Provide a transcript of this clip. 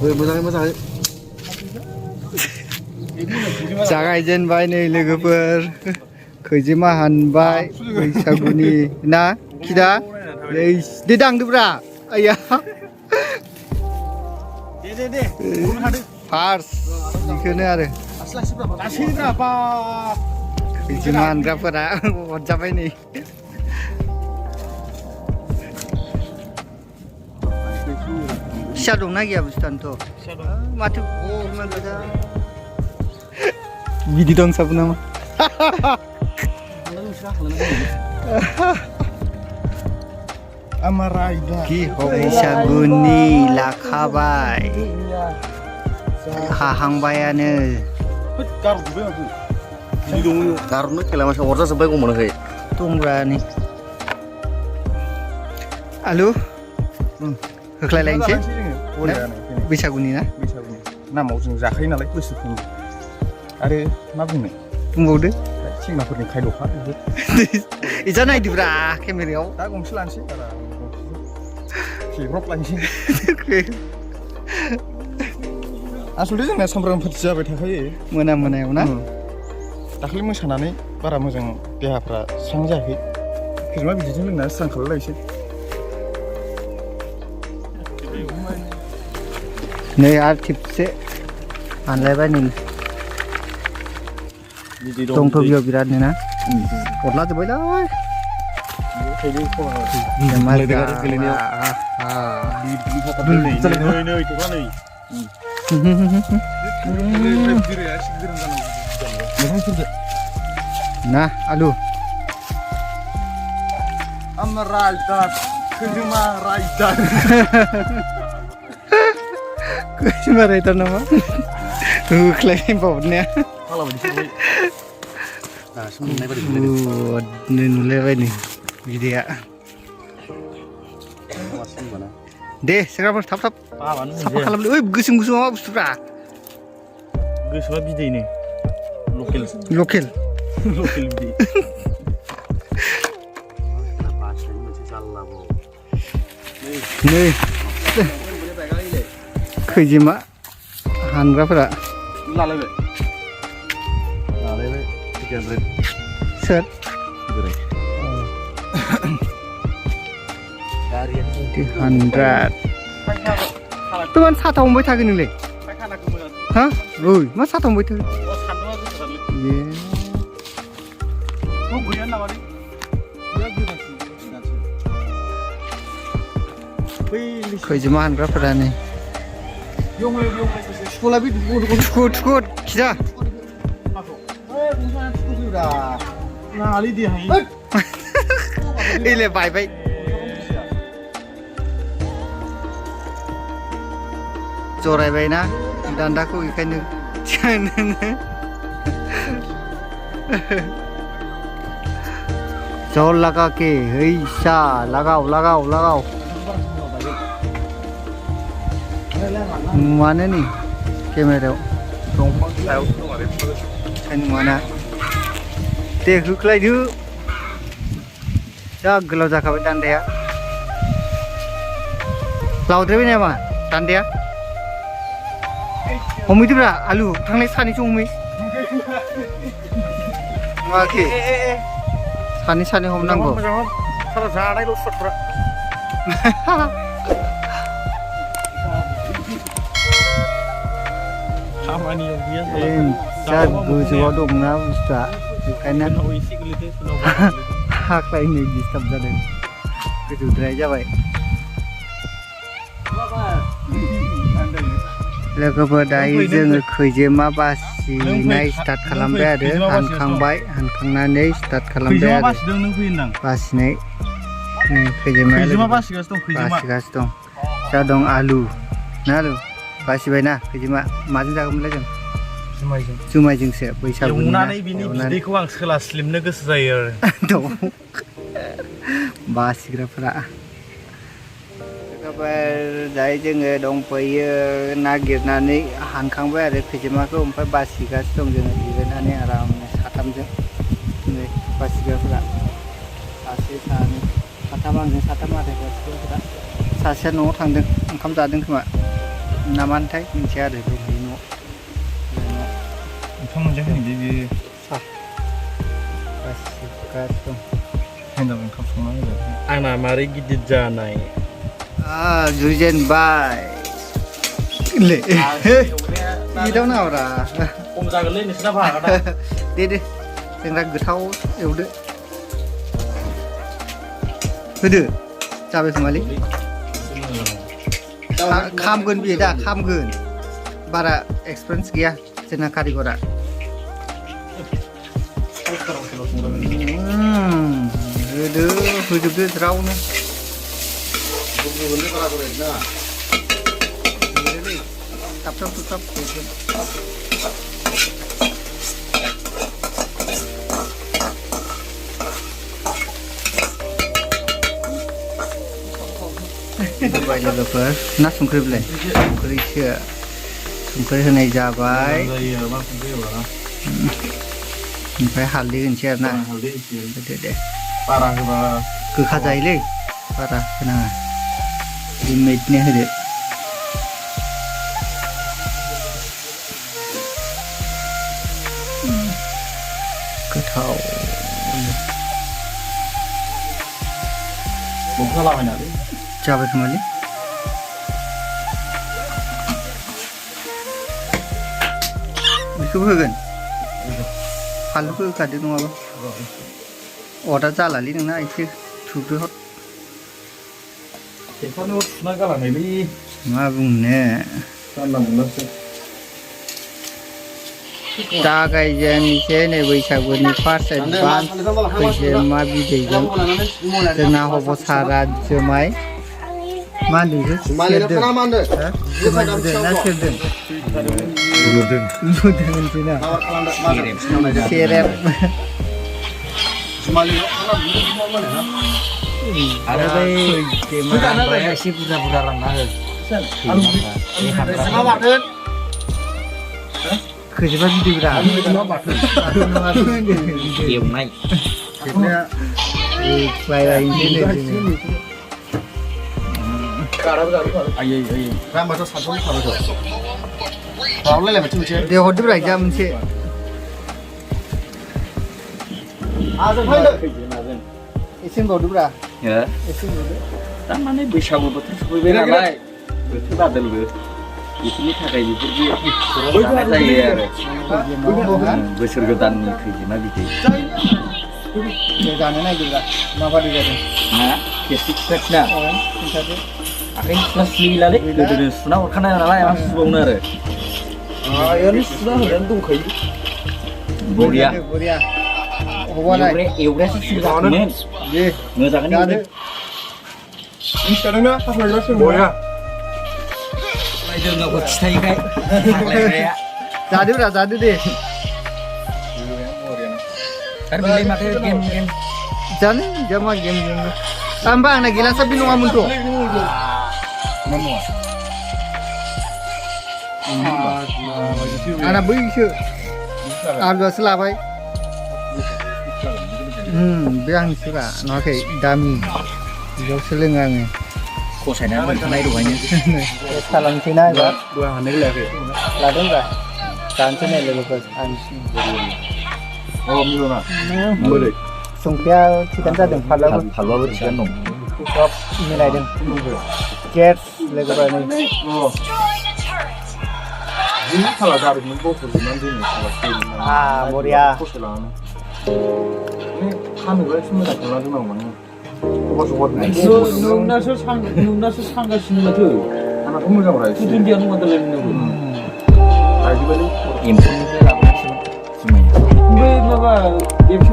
मोजाङै जागायजेनबाय नै लोगोफोर खैजिमा हानबाय बैसागुनि ना खिदा दे दांदोब्रा आया दे फार्स्ट बेखौनो आरो खैजिमा हानग्राफोरा हरजाबाय नै फिसा दंना गैया बुस्थुआनोथ' माथो बिदि दं साबो नामा कि बैसागुनि लाखाबाय हाहांबायानो गारनो खेला मानसि अरजाजोब्बाय गमोनाखै दंब्रानि आलु होख्लायलायनोसै बैसागुनि ना नामाव जों जाखायो नालाय बोसोरफ्रोमबो आरो मा बुंनो बुंबावदो सेंग्राफोरनि खायल'खा इजा नायदोब्रा केमेरायाव दा गंसे लानोसै फेब्रब लानोसै आसलथे जोंना सामब्राम पार्टि जाबाय थाखायो मोनायाव ना दाखालि मोसानानै बारा मोजां देहाफ्रा स्रां जायाखै खैजिमा बिदैजों लोंनानै स्रां खालामलायसै नै आरो थिबसे हानलायबाय नै दंथ' बेयाव बिरादनो ना अरला जोब्बायलै ना आलु खैजिमा राइदार नामा होख्लायबावनाया नुलायबाय नै बिदैया दे सेंग्राफोर थाब साफा खालामदो ओइ गोसोम मा बुस्थुफ्रा गोसोआ बिदैनो लकेल बिदै नै खैजिमा हानग्राफोरा सोर तुमान साथा हमबाय थागोन नोंलाय हा ओइ मा साथा हमबाय थागोन खैजिमा हानग्राफोरा नै थुखुद खिजा इले बायबाय जरायबाय ना दान्दाखौ बेखायनो जल लगा के हैसा लगाओ मानो नी केमेरायाव नुवाना दे होख्लायदो जा गोलाव जाखाबाय दान्दाया लावद्रायबाय नामा दान्दाया हमहैदोब्रा आलु थांनाय सानैसो हमहै नुवाखै सानै हमनांगौ जानायल' सटफ्रा खामानियाव गैया जा गोजौआव दंना बुस्थुआ बेखायनो हाख्लायनो डिस्टार्ब जादों गोजौद्राय जाबाय लोगोफोर दायो जोङो खैजिमा बासिनाय स्टार्ट खालामबाय आरो हानखांनानै स्टार्ट खालामबाय आरो बासिनाय खैजिमा बासिगासिनो दं जा दं आलु ना आलु बासिबायना खैजिमा माजों जागोनलाय जों जुमायजोंसो बैसागुनि एवनानै बिनि बिदैखौ आं सोलास्लिमनो गोसो जायो आरो बासिग्राफोरा दायो जोङो दंफैयो नागिरनानै हानखांबाय आरो खैजिमाखौ ओमफ्राय बासिगासिनो दं जोङो जिरायनानै आरामनो साथामजों बासिग्राफोरा सासे सानै साथाम आंजों साथाम आरो बासिग्राफोरा सासेया न'आव थांदों ओंखाम जादों खोमा नामानथाय मिथिया आरो बे न' ओंखाम मोनजायाखै नोंदि बे गासिबो हिनजाव ओंखाम संना होबाय आंना मारै गिदिर जानाय जुरिजेनबाय ले इदाव नावरा खम जागोनलै नोंसिना भागाना दे जोंना गोथाव एवदो होदो जाबाय खोमालै खामगोन बियो दा खामगोन बारा एक्सपिरियेन्स गैया जोंना कारिगरा होदो होजोबदो ज्रावनो थाब थाब थाब होबाय लोगोफोर ना संख्रि बिलाइ संख्रिसो संख्रि होनाय जाबाय ओमफ्राय हालदै होनोसै आरो ना होदो दे बारा होबा गोखा जायोलै बारा होनाङा लिमिटनि होदो गोथाव लाबायनालै जाबाय खोमालै बेखौबो होगोन फानलुखौ होखादो नङाबा अरा जालालै नोंना एसे थुब्रो हर खेबथारनो सुना गालांनायलै मा बुंनो जानला मोनलासो जागायजेननोसै नै बैसागुनि फार्स्ट एडभान्स खैजेमा बिदैजों जोंना हब सारा जुमाय मा होनदों सेरदों जुमाय बुदों ना सेरदों लुदों होनसै ना सेरेब आरो बै एसे बुरजा बुरजा रानना हो खैजेमा बिदैब्रा एवनाय दे हरदोब्रा जा मोनसे एसे होनबावदोब्रा एसे होनबावदो थारमाने बैसागु बोथोर सफैबाय नालाय बोथोर बादोलबो बेफोरनि थाखाय बेफोरबो जानाय जायो आरो बोसोर गोदाननि खैजेमा बिदै जानो नागिरब्रा माबादि जादों मा खेसि खिथाखिना खिन्थादो आखाइ सुना सुलिलालै गोदो सुना हरखानाय नालाय मा सुबावनो आरो ओरैनो सुना होनानै दंखायो बरिया बरिया हबालाय एवग्रायासो सुगामोन दे मोजाङैनो जादो मिथिखादोंना हाफनायग्रा सोंबाया जोंनावबो खिथायोखाय थांलायग्राया जादोब्रा जादो दे आरो बेलाय माथो गेम जानो जामा गेम होमबा आंना गिलासा बे नङामोनथ' आंना बैसो आलुआसो लाबाय बे आंनिसोब्रा नङाखै दामि बेयावसो लोङो आङो फसायनानै मोनखानाय दहायनो खालामसै ना एबार दहाय हाननाय लायाखै लादोंब्रा जानोसै नाय लोगोफोर मिलना बोरै संख्रिया थिगानो जादों फालुआबो थिगानो दं सब मिलायदों गेस लोगोफोर नै खाला दारिमिन बख'जोबनानै दोनो बरिया खस्थ' लानानै फानोबा एसे मोजां खालामना दोननांगौ माने नोंनासो सांगासिनो माथो आंनाथ' मोजां रा एसे दुन्दिया नङा दालाय नोंनाबो आजिखालि एम्फौनिफ्राय लाबोनांसिगोन जुमाया बै माबा एम्फौ